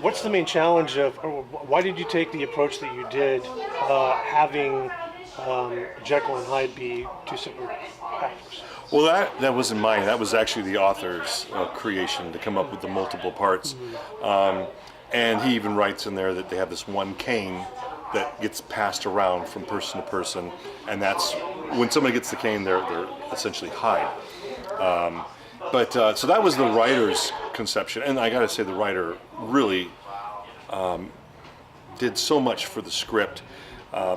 what's the main challenge of, or why did you take the approach that you did, having Jekyll and Hyde be two separate actors? Well, that wasn't mine. That was actually the author's creation to come up with the multiple parts. And he even writes in there that they have this one cane that gets passed around from person to person, and that's when somebody gets the cane, they're essentially Hyde. So that was the writer's conception, and I got to say the writer really did so much for the script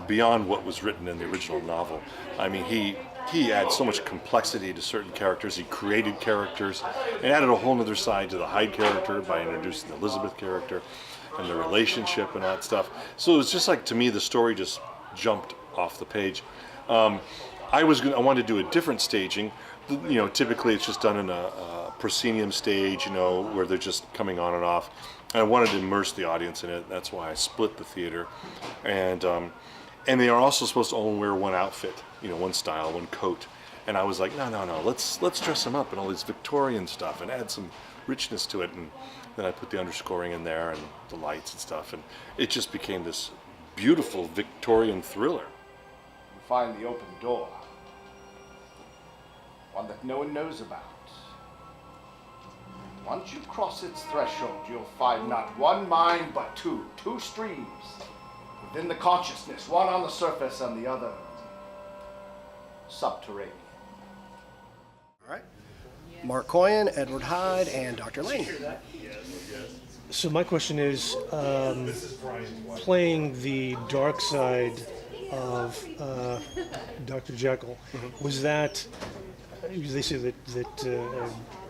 beyond what was written in the original novel. I mean, he adds so much complexity to certain characters. He created characters and added a whole other side to the Hyde character by introducing the Elizabeth character and the relationship and all that stuff. So it was just like, to me, the story just jumped off the page. I wanted to do a different staging. You know, typically it's just done in a proscenium stage, you know, where they're just coming on and off. And I wanted to immerse the audience in it. That's why I split the theater. And they are also supposed to only wear one outfit, you know, one style, one coat. And I was like, no, let's dress them up in all this Victorian stuff and add some richness to it. And then I put the underscoring in there and the lights and stuff, and it just became this beautiful Victorian thriller. You find the open door, one that no one knows about. Once you cross its threshold, you'll find not one mind, but two streams within the consciousness, one on the surface and the other subterranean. All right. Mark Coyan, Edward Hyde, and Dr. Lanyon. So my question is, playing the dark side of Dr. Jekyll, was that, they say that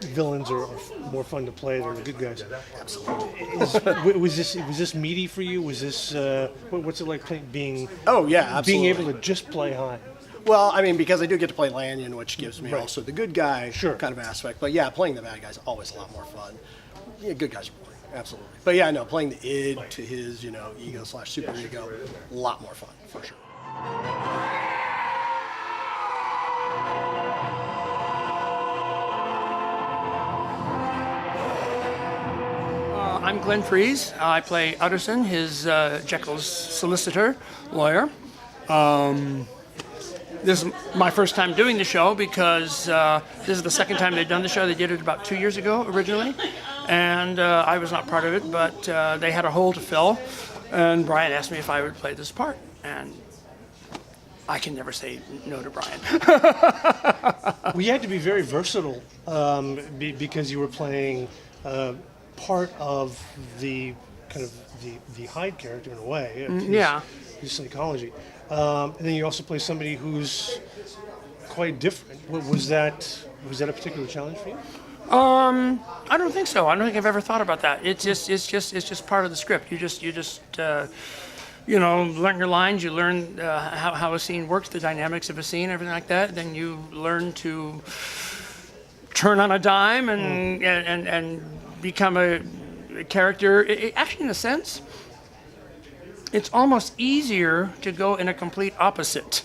villains are more fun to play than the good guys. Absolutely. Was this meaty for you? Was this, what's it like being... Oh, yeah, absolutely. Being able to just play Hyde? Well, I mean, because I do get to play Lanyon, which gives me also the good guy Sure. kind of aspect. But yeah, playing the bad guy is always a lot more fun. Yeah, good guys are boring, absolutely. But yeah, no, playing the id to his, you know, ego/super ego, a lot more fun, for sure. I'm Glenn Freese. I play Utterson, his Jekyll's solicitor, lawyer. This is my first time doing the show because this is the second time they've done the show. They did it about 2 years ago originally, and I was not part of it, but they had a hole to fill, and Brian asked me if I would play this part, and I can never say no to Brian. Well, you had to be very versatile because you were playing part of the kind of the Hyde character in a way. His psychology. And then you also play somebody who's quite different. Was that a particular challenge for you? I don't think so. I don't think I've ever thought about that. It's just part of the script. You just you know, learn your lines. You learn how a scene works, the dynamics of a scene, everything like that. Then you learn to turn on a dime and become a character. Actually, in a sense, it's almost easier to go in a complete opposite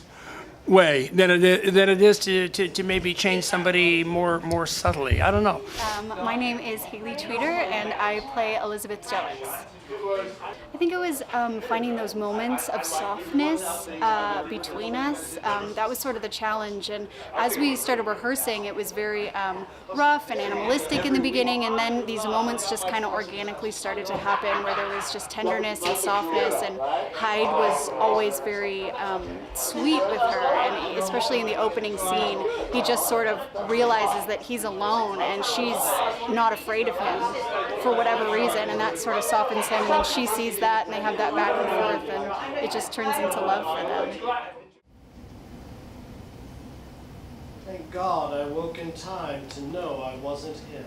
way than it is to maybe change somebody more subtly. I don't know. My name is Hailey Tweter, and I play Elizabeth Jelkes. I think it was finding those moments of softness between us. That was sort of the challenge, and as we started rehearsing, it was very rough and animalistic in the beginning, and then these moments just kind of organically started to happen where there was just tenderness and softness, and Hyde was always very sweet with her, and especially in the opening scene, he just sort of realizes that he's alone and she's not afraid of him for whatever reason, and that sort of softens him, and then she sees that and they have that back and forth, and it just turns into love for them. Thank God I woke in time to know I wasn't him.